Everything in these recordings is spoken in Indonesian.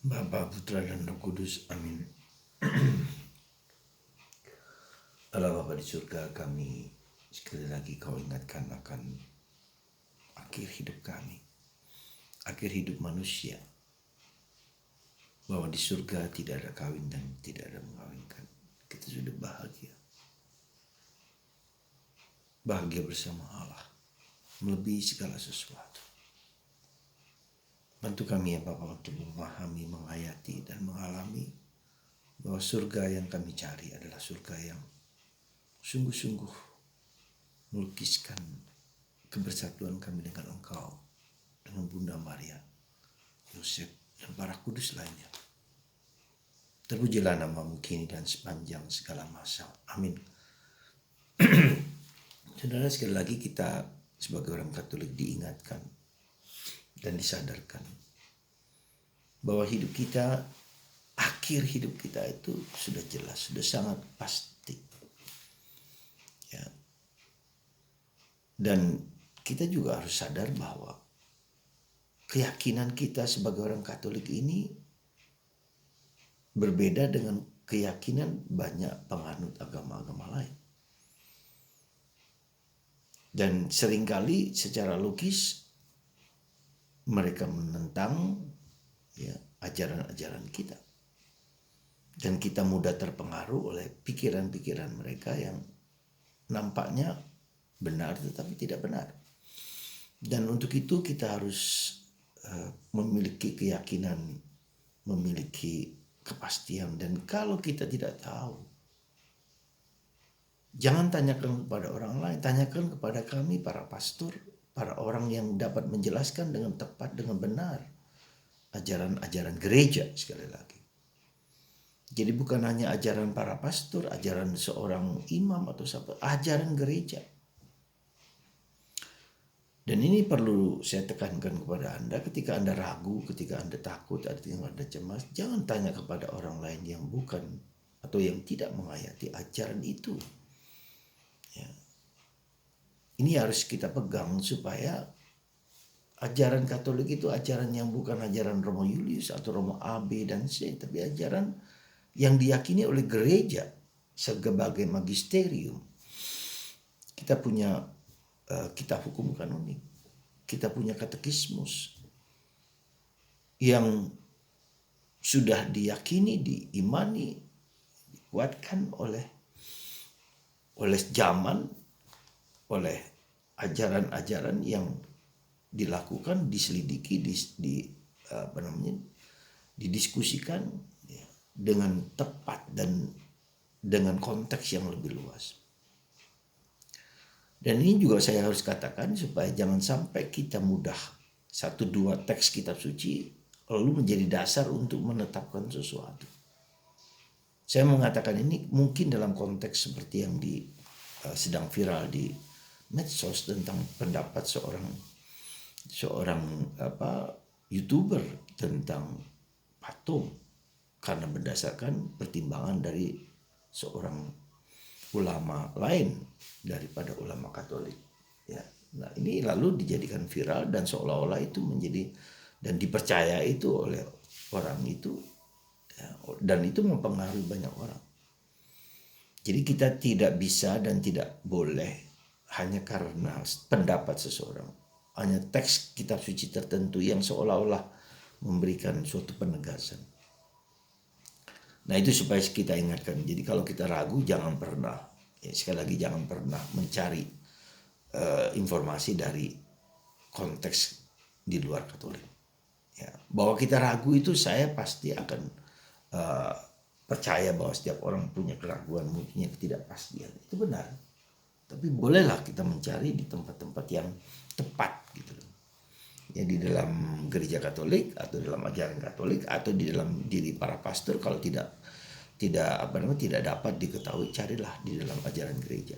Bapa, Putra, dan Roh Kudus. Amin. Allah Bapa di surga, kami sekali lagi kau ingatkan akan akhir hidup kami, akhir hidup manusia, bahwa di surga tidak ada kawin dan tidak ada mengawinkan. Kita sudah bahagia. Bahagia bersama Allah, melebihi segala sesuatu. Bantu kami ya Bapa untuk memahami, menghayati, dan mengalami bahwa surga yang kami cari adalah surga yang sungguh-sungguh melukiskan kebersatuan kami dengan Engkau, dengan Bunda Maria, Yosef, dan para kudus lainnya. Terpujilah namamu kini dan sepanjang segala masa. Amin. Saudara, sekali lagi kita sebagai orang Katolik diingatkan dan disadarkan bahwa hidup kita, akhir hidup kita itu sudah jelas, sudah sangat pasti. Ya. Dan kita juga harus sadar bahwa keyakinan kita sebagai orang Katolik ini berbeda dengan keyakinan banyak penganut agama-agama lain. Dan seringkali secara logis mereka menentang ajaran-ajaran kita. Dan kita mudah terpengaruh oleh pikiran-pikiran mereka yang nampaknya benar tetapi tidak benar. Dan untuk itu kita harus memiliki keyakinan, memiliki kepastian. Dan kalau kita tidak tahu, jangan tanyakan kepada orang lain, tanyakan kepada kami para pastor, para orang yang dapat menjelaskan dengan tepat, dengan benar ajaran-ajaran gereja sekali lagi. Jadi bukan hanya ajaran para pastor, ajaran seorang imam atau siapa, ajaran gereja. Dan ini perlu saya tekankan kepada Anda ketika Anda ragu, ketika Anda takut, ketika Anda cemas, jangan tanya kepada orang lain yang bukan atau yang tidak menghayati ajaran itu. Ya. Ini harus kita pegang supaya ajaran Katolik itu ajaran yang bukan ajaran Romo Julius atau Romo A, B, dan C, tapi ajaran yang diyakini oleh gereja sebagai magisterium. Kita punya kitab hukum kanonik, kita punya katekismus yang sudah diyakini, diimani, dikuatkan oleh zaman, oleh ajaran-ajaran yang dilakukan, diselidiki, didiskusikan dengan tepat dan dengan konteks yang lebih luas. Dan ini juga saya harus katakan supaya jangan sampai kita mudah 1-2 teks kitab suci lalu menjadi dasar untuk menetapkan sesuatu. Saya mengatakan ini mungkin dalam konteks seperti yang sedang viral di medsos tentang pendapat seorang YouTuber tentang patung, karena berdasarkan pertimbangan dari seorang ulama lain daripada ulama Katolik. Ya. Nah, ini lalu dijadikan viral dan seolah-olah itu menjadi dan dipercaya itu oleh orang itu, ya, dan itu mempengaruhi banyak orang. Jadi kita tidak bisa dan tidak boleh hanya karena pendapat seseorang, hanya teks kitab suci tertentu yang seolah-olah memberikan suatu penegasan. Nah, itu supaya kita ingatkan. Jadi kalau kita ragu, jangan pernah, sekali lagi jangan pernah mencari informasi dari konteks di luar Katolik. Ya, bahwa kita ragu itu saya pasti akan percaya bahwa setiap orang punya keraguan, punya ketidakpastian. Itu benar. Tapi bolehlah kita mencari di tempat-tempat yang tepat gitu. Ya, di dalam gereja Katolik atau dalam ajaran Katolik atau di dalam diri para pastor. Kalau tidak dapat diketahui, carilah di dalam ajaran gereja.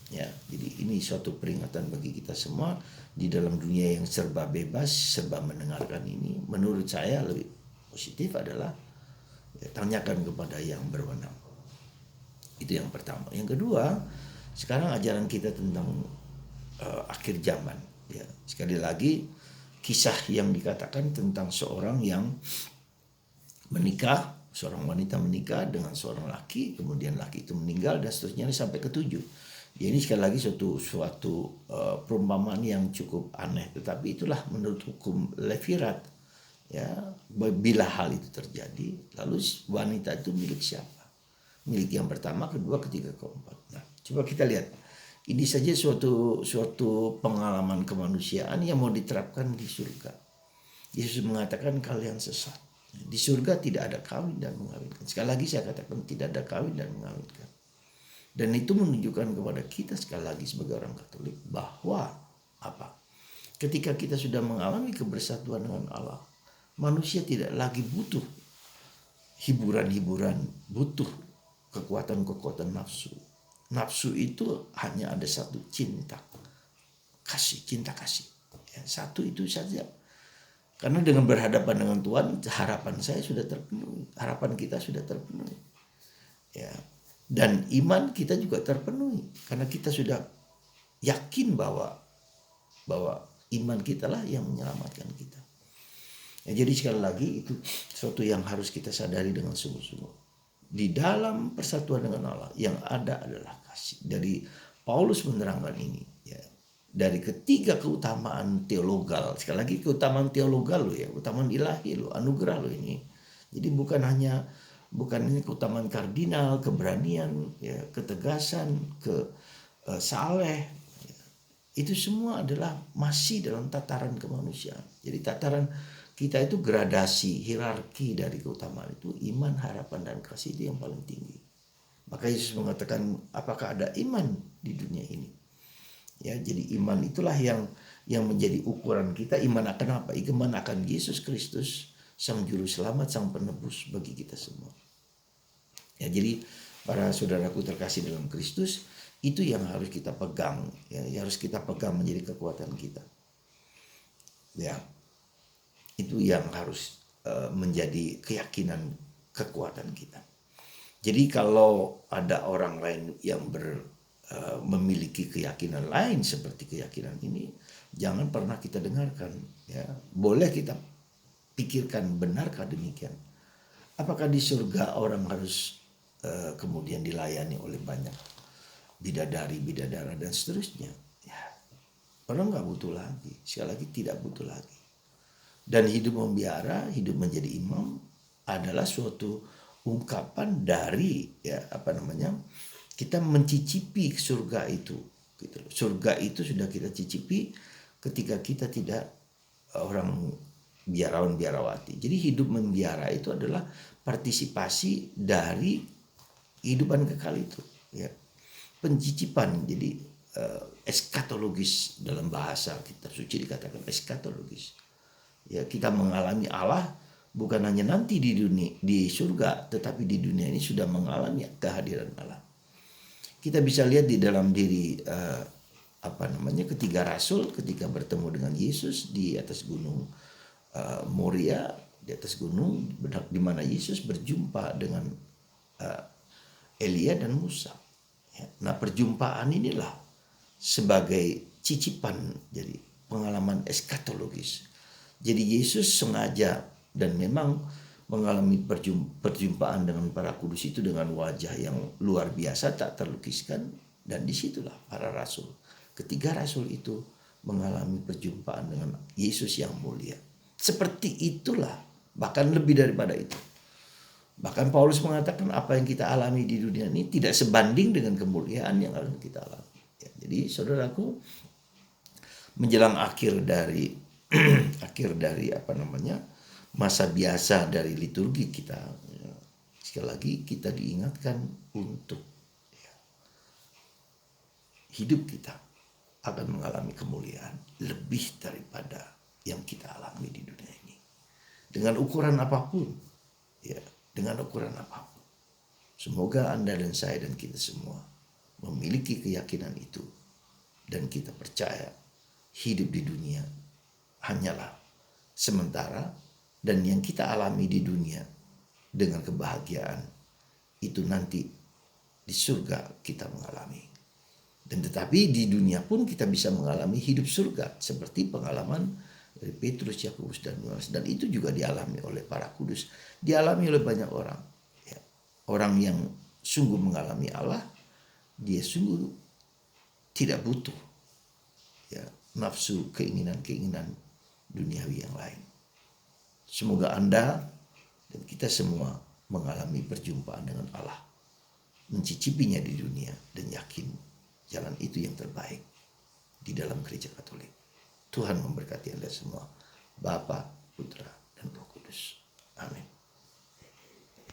Ya, jadi ini suatu peringatan bagi kita semua di dalam dunia yang serba bebas, serba mendengarkan ini. Menurut saya lebih positif adalah tanyakan kepada yang berwenang. Itu yang pertama. Yang kedua, sekarang ajaran kita tentang akhir zaman. Ya, sekali lagi kisah yang dikatakan tentang seorang yang menikah, seorang wanita menikah dengan seorang laki, kemudian laki itu meninggal dan seterusnya sampai ke-7. Ya, ini sekali lagi suatu perumpamaan yang cukup aneh, tetapi itulah menurut hukum Levirat. Ya, bila hal itu terjadi, lalu wanita itu milik siapa? Milik yang pertama, kedua, ketiga, keempat. Nah, coba kita lihat. Ini saja suatu pengalaman kemanusiaan yang mau diterapkan di surga. Yesus mengatakan kalian sesat. Di surga tidak ada kawin dan mengawinkan. Sekali lagi saya katakan tidak ada kawin dan mengawinkan. Dan itu menunjukkan kepada kita sekali lagi sebagai orang Katolik bahwa apa? Ketika kita sudah mengalami kebersatuan dengan Allah, manusia tidak lagi butuh hiburan-hiburan, butuh kekuatan-kekuatan nafsu. Nafsu itu hanya ada satu, cinta kasih. Ya, satu itu saja. Karena dengan berhadapan dengan Tuhan, harapan saya sudah terpenuhi, harapan kita sudah terpenuhi. Ya, dan iman kita juga terpenuhi karena kita sudah yakin bahwa iman kita lah yang menyelamatkan kita. Ya, jadi sekali lagi itu sesuatu yang harus kita sadari dengan sungguh-sungguh. Di dalam persatuan dengan Allah yang ada adalah kasih. Dari Paulus menerangkan ini, ya, dari ketiga keutamaan teologal. Sekali lagi keutamaan teologal lo ya, keutamaan ilahi lo, anugerah lo ini. Jadi bukan hanya keutamaan kardinal, keberanian, ya, ketegasan, saleh. Ya. Itu semua adalah masih dalam tataran kemanusiaan. Jadi tataran kita itu gradasi, hierarki dari keutamaan itu, iman, harapan, dan kasih itu yang paling tinggi. Maka Yesus mengatakan, apakah ada iman di dunia ini? Ya, jadi iman itulah yang menjadi ukuran kita. Iman akan apa? Iman akan Yesus Kristus, Sang Juru Selamat, Sang Penebus bagi kita semua. Ya, jadi para saudaraku terkasih dalam Kristus, itu yang harus kita pegang, ya, harus kita pegang menjadi kekuatan kita. Ya. Itu yang harus menjadi keyakinan kekuatan kita. Jadi kalau ada orang lain yang memiliki keyakinan lain seperti keyakinan ini, jangan pernah kita dengarkan. Ya, boleh kita pikirkan, benarkah demikian? Apakah di surga orang harus kemudian dilayani oleh banyak bidadari dan seterusnya? Ya, orang nggak butuh lagi. Sekali lagi tidak butuh lagi. Dan hidup membiara, hidup menjadi imam adalah suatu ungkapan dari kita mencicipi surga itu. Gitu. Surga itu sudah kita cicipi ketika kita tidak orang biarawan-biarawati. Jadi hidup membiara itu adalah partisipasi dari kehidupan kekal itu. Ya. Pencicipan, jadi eskatologis dalam bahasa kitab suci dikatakan eskatologis. Ya, kita mengalami Allah bukan hanya nanti di surga, tetapi di dunia ini sudah mengalami kehadiran Allah. Kita bisa lihat di dalam diri ketiga rasul ketika bertemu dengan Yesus di atas gunung Moria, di atas gunung di mana Yesus berjumpa dengan Elia dan Musa. Ya, nah, perjumpaan inilah sebagai cicipan jadi pengalaman eskatologis. Jadi Yesus sengaja dan memang mengalami perjumpaan dengan para kudus itu dengan wajah yang luar biasa tak terlukiskan, dan disitulah para rasul, ketiga rasul itu mengalami perjumpaan dengan Yesus yang mulia. Seperti itulah, bahkan lebih daripada itu. Bahkan Paulus mengatakan apa yang kita alami di dunia ini tidak sebanding dengan kemuliaan yang akan kita alami. Ya, jadi saudaraku, menjelang akhir dari masa biasa dari liturgi kita, ya, sekali lagi kita diingatkan untuk hidup kita akan mengalami kemuliaan lebih daripada yang kita alami di dunia ini, dengan ukuran apapun, ya, dengan ukuran apapun. Semoga Anda dan saya dan kita semua memiliki keyakinan itu, dan kita percaya hidup di dunia hanyalah sementara, dan yang kita alami di dunia dengan kebahagiaan itu nanti di surga kita mengalami. Dan tetapi di dunia pun kita bisa mengalami hidup surga seperti pengalaman dari Petrus, Yakobus dan Yohanes, dan itu juga dialami oleh para kudus, dialami oleh banyak orang. Ya, orang yang sungguh mengalami Allah, dia sungguh tidak butuh ya nafsu keinginan-keinginan duniawi yang lain. Semoga Anda dan kita semua mengalami perjumpaan dengan Allah, mencicipinya di dunia dan yakin jalan itu yang terbaik di dalam gereja Katolik. Tuhan memberkati Anda semua. Bapa,